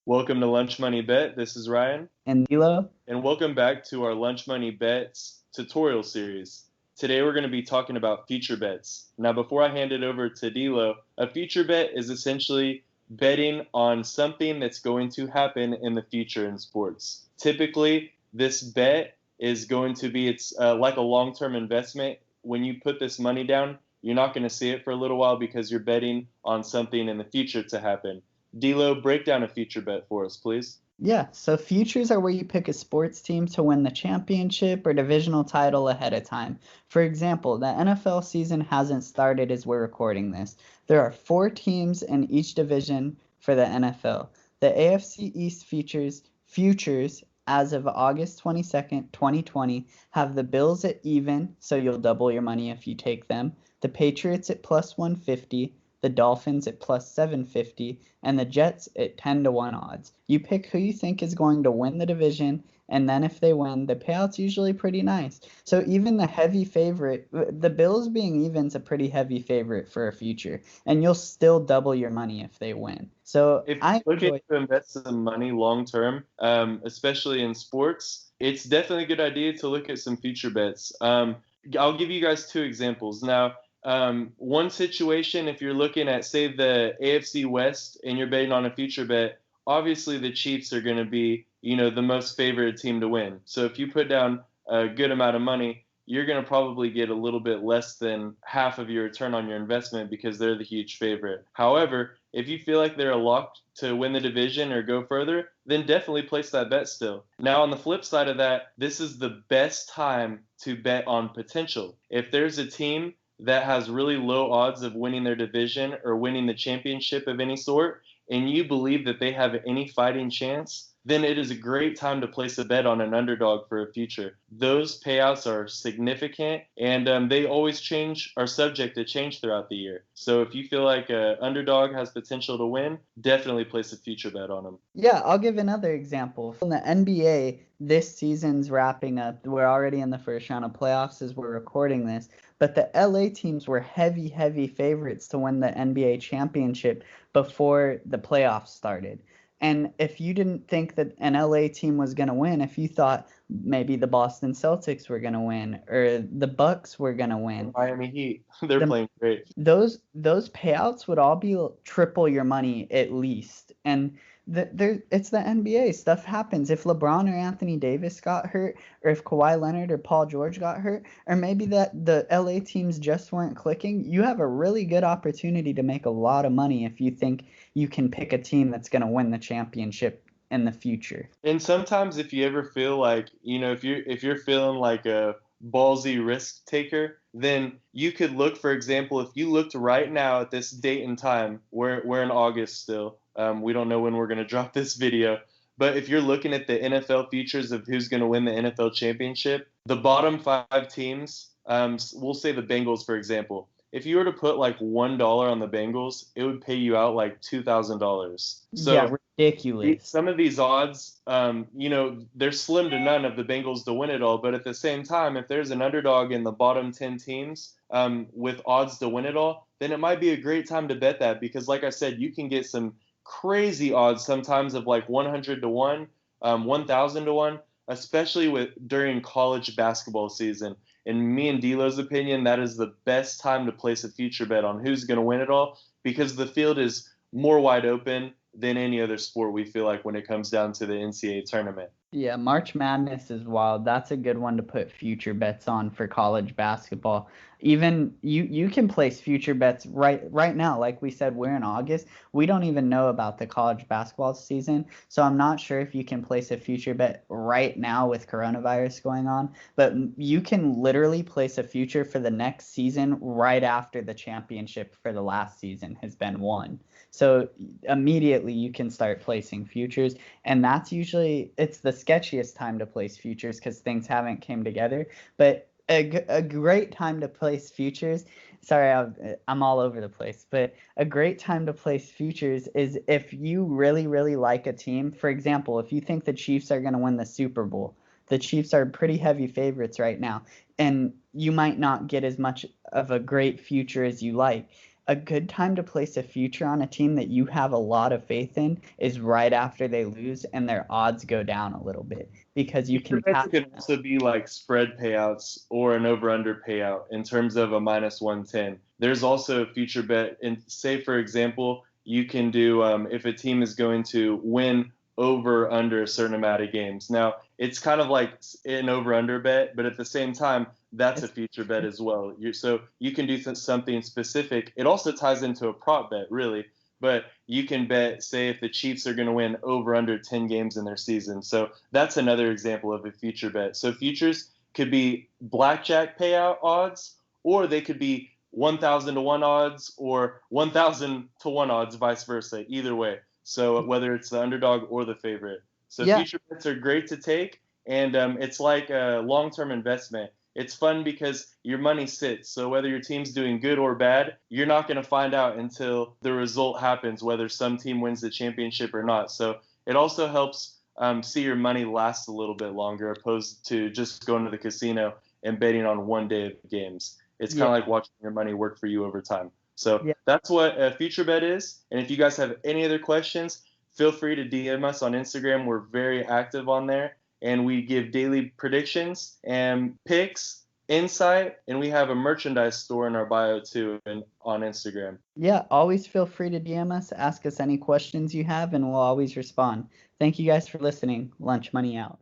Welcome to Lunch Money Bet. This is Ryan, And Milo? and welcome back to our Lunch Money Bets tutorial series. Today we're going to be talking about future bets. Now, before I hand it over to Dilo, a future bet is essentially betting on something that's going to happen in the future in sports. Typically, this bet is going to be it's like a long-term investment. When you put this money down, you're not going to see it for a little while because you're betting on something in the future to happen. D'Lo, break down a future bet for us, please. Yeah, so futures are where you pick a sports team to win the championship or divisional title ahead of time. For example, the NFL season hasn't started as we're recording this. There are four teams in each division for the NFL. The AFC East futures as of August 22nd, 2020 have the Bills at even, so you'll double your money if you take them. The Patriots at plus 150, the Dolphins at plus 750, and the Jets at 10 to 1 odds. You pick who you think is going to win the division, and then if they win, the payout's usually pretty nice. So even the heavy favorite, the Bills being even's a pretty heavy favorite for a future, and you'll still double your money if they win. So If I you're looking enjoy. to invest some money long term, especially in sports, it's definitely a good idea to look at some future bets. I'll give you guys two examples. Now, one situation, if you're looking at, say, the AFC West and you're betting on a future bet, obviously the Chiefs are going to be, the most favored team to win. So if you put down a good amount of money, you're going to probably get a little bit less than half of your return on your investment because they're the huge favorite. However, if you feel like they're locked to win the division or go further, then definitely place that bet still. Now, on the flip side of that, this is the best time to bet on potential. If there's a team that has really low odds of winning their division or winning the championship of any sort, and you believe that they have any fighting chance, then it is a great time to place a bet on an underdog for a future. Those payouts are significant, and they always are subject to change throughout the year. So if you feel like an underdog has potential to win, definitely place a future bet on them. Yeah, I'll give another example. In the NBA, this season's wrapping up. We're already in the first round of playoffs as we're recording this. But the LA teams were heavy, heavy favorites to win the NBA championship before the playoffs started. And if you didn't think that an LA team was going to win, if you thought maybe the Boston Celtics were going to win or the Bucks were going to win, Miami Heat, they're the playing great. those payouts would all be triple your money at least. And it's the NBA. Stuff happens. If LeBron or Anthony Davis got hurt, or if Kawhi Leonard or Paul George got hurt, or maybe that the LA teams just weren't clicking, you have a really good opportunity to make a lot of money if you think you can pick a team that's going to win the championship in the future. And sometimes if you ever feel like, if you're feeling like a ballsy risk taker, then you could look, for example, if you looked right now at this date and time, we're in August still. We don't know when we're going to drop this video. But if you're looking at the NFL futures of who's going to win the NFL championship, the bottom five teams, we'll say the Bengals, for example. If you were to put like $1 on the Bengals, it would pay you out like $2,000. Yeah, So ridiculous. some of these odds, they're slim to none of the Bengals to win it all. But at the same time, if there's an underdog in the bottom 10 teams with odds to win it all, then it might be a great time to bet that because, like I said, you can get some crazy odds sometimes of like 100 to 1, 1,000 to 1, especially during college basketball season. In me and D'Lo's opinion, that is the best time to place a future bet on who's going to win it all because the field is more wide open than any other sport we feel like when it comes down to the NCAA tournament. Yeah, March Madness is wild. That's a good one to put future bets on for college basketball. Even you can place future bets right now. Like we said, we're in August. We don't even know about the college basketball season, so I'm not sure if you can place a future bet right now with coronavirus going on, but you can literally place a future for the next season right after the championship for the last season has been won. So immediately you can start placing futures, and that's usually it's the sketchiest time to place futures because things haven't came together. But a great time to place futures. Sorry, I'm all over the place, but a great time to place futures is if you really, really like a team. For example, if you think the Chiefs are going to win the Super Bowl, the Chiefs are pretty heavy favorites right now, and you might not get as much of a great future as you like. A good time to place a future on a team that you have a lot of faith in is right after they lose and their odds go down a little bit because you Future can bets cap can them. also be like spread payouts or an over/under payout in terms of a minus 110. There's also a future bet, and say for example, you can do if a team is going to win over under a certain amount of games. Now it's kind of like an over/under bet, but at the same time, that's a It's future bet as well. So you can do something specific. It also ties into a prop bet, really. But you can bet, say, if the Chiefs are going to win over under 10 games in their season. So that's another example of a future bet. So futures could be blackjack payout odds, or they could be 1,000 to 1 odds or 1,000 to 1 odds, vice versa, either way. So whether it's the underdog or the favorite. So yeah, future bets are great to take, and it's like a long term investment. It's fun because your money sits. So whether your team's doing good or bad, you're not going to find out until the result happens, whether some team wins the championship or not. So it also helps see your money last a little bit longer, opposed to just going to the casino and betting on one day of games. It's kind yeah, of like watching your money work for you over time. So yeah. that's what a future bet is. And if you guys have any other questions, feel free to DM us on Instagram. We're very active on there, and we give daily predictions and picks, insight, and we have a merchandise store in our bio too, and on Instagram. Yeah, always feel free to DM us, ask us any questions you have, and we'll always respond. Thank you guys for listening. Lunch Money out.